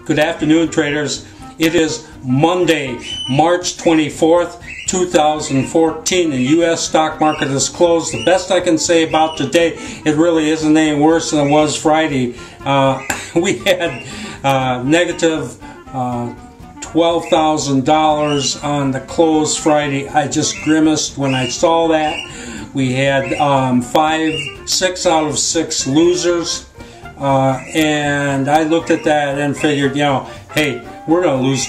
Good afternoon, traders. It is Monday, March 24th, 2014. The U.S. stock market is closed. The best I can say about today, it really isn't any worse than it was Friday. We had negative $12,000 on the close Friday. I just grimaced when I saw that. We had 6 out of 6 losers. And I looked at that and figured, you know, hey, we're going to lose.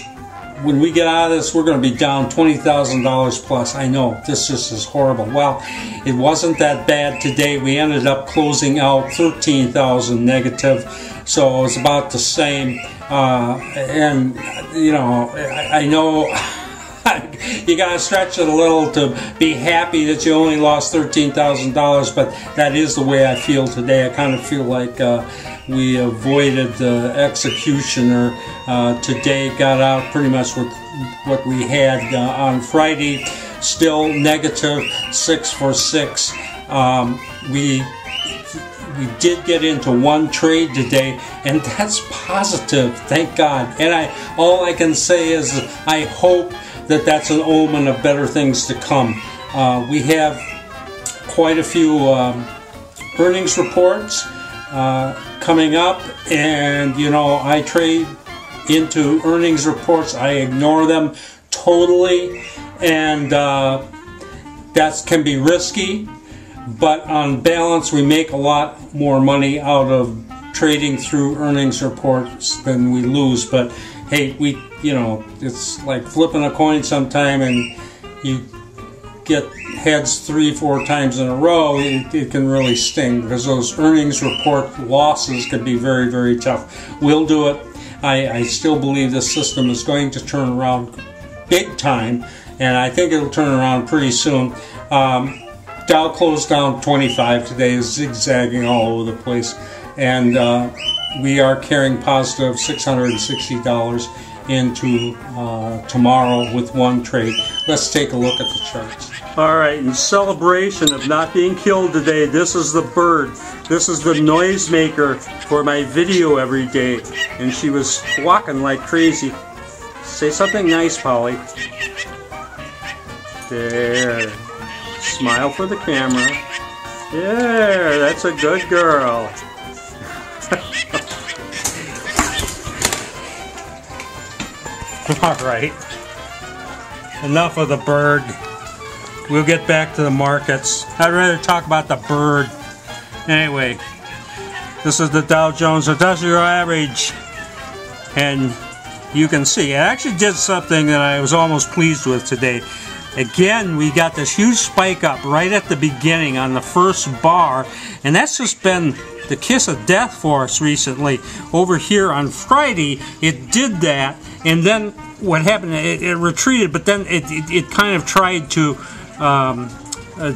When we get out of this, we're going to be down $20,000 plus. I know, this just is horrible. Well, it wasn't that bad today. We ended up closing out 13,000 negative, so it was about the same. And, you know, I know you got to stretch it a little to be happy that you only lost $13,000, but that is the way I feel today. I kind of feel like we avoided the executioner today, got out pretty much with what we had on Friday. Still negative 6 for 6. We did get into one trade today, and that's positive, thank God. And all I can say is I hope that that's an omen of better things to come. We have quite a few earnings reports coming up, and you know, I trade into earnings reports. I ignore them totally, and that can be risky, but on balance we make a lot more money out of trading through earnings reports than we lose. But hey, you know, it's like flipping a coin sometime, and you get heads 3-4 times in a row. It can really sting, because those earnings report losses could be very, very tough. We'll do it. I still believe this system is going to turn around big time, and I think it'll turn around pretty soon. Dow closed down 25 today, is zigzagging all over the place, and we are carrying positive $660 into tomorrow with one trade. Let's take a look at the charts. Alright, in celebration of not being killed today, this is the bird. This is the noisemaker for my video every day. And she was squawking like crazy. Say something nice, Polly. There. Smile for the camera. There, that's a good girl. Alright, enough of the bird. We'll get back to the markets. I'd rather talk about the bird. Anyway, this is the Dow Jones Industrial Average, and you can see it actually did something that I was almost pleased with today. Again, we got this huge spike up right at the beginning on the first bar, and that's just been the kiss of death for us recently. Over here on Friday, it did that, and then what happened, it retreated, but then it kind of tried to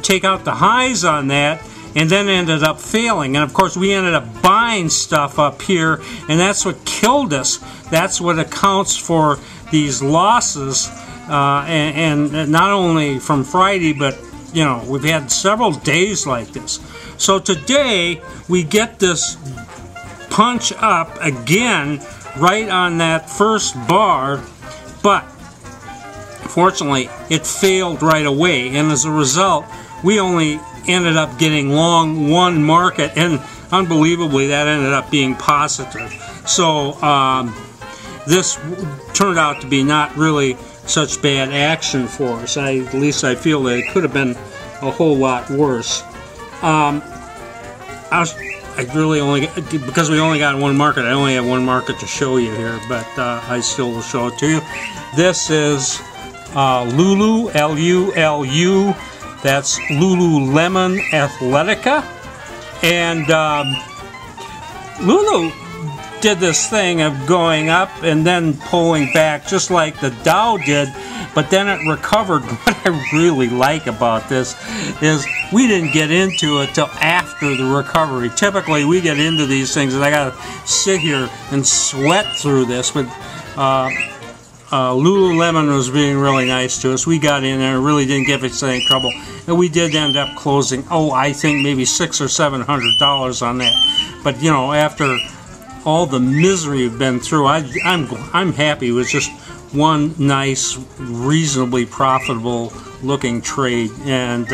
take out the highs on that, and then ended up failing. And of course, we ended up buying stuff up here, and that's what killed us. That's what accounts for these losses, and not only from Friday, but you know, we've had several days like this. So today we get this punch up again right on that first bar, but fortunately it failed right away, and as a result we only ended up getting long one market, and unbelievably that ended up being positive. So this turned out to be not really such bad action for us. At least I feel that it could have been a whole lot worse. I really only, because we only got one market, I only have one market to show you here, but I still will show it to you. This is Lulu, L-U-L-U, that's Lululemon Athletica, and Lulu did this thing of going up and then pulling back just like the Dow did, but then it recovered. What I really like about this is we didn't get into it till after the recovery. Typically we get into these things and I gotta sit here and sweat through this, but Lululemon was being really nice to us. We got in there, really didn't give us any trouble, and we did end up closing, I think maybe $600 or $700 on that. But you know, after all the misery we've been through, I'm happy with just one nice, reasonably profitable looking trade, and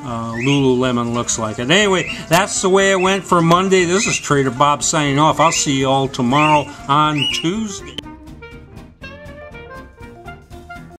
Lululemon looks like it. Anyway, that's the way it went for Monday. This is Trader Bob signing off. I'll see you all tomorrow on Tuesday.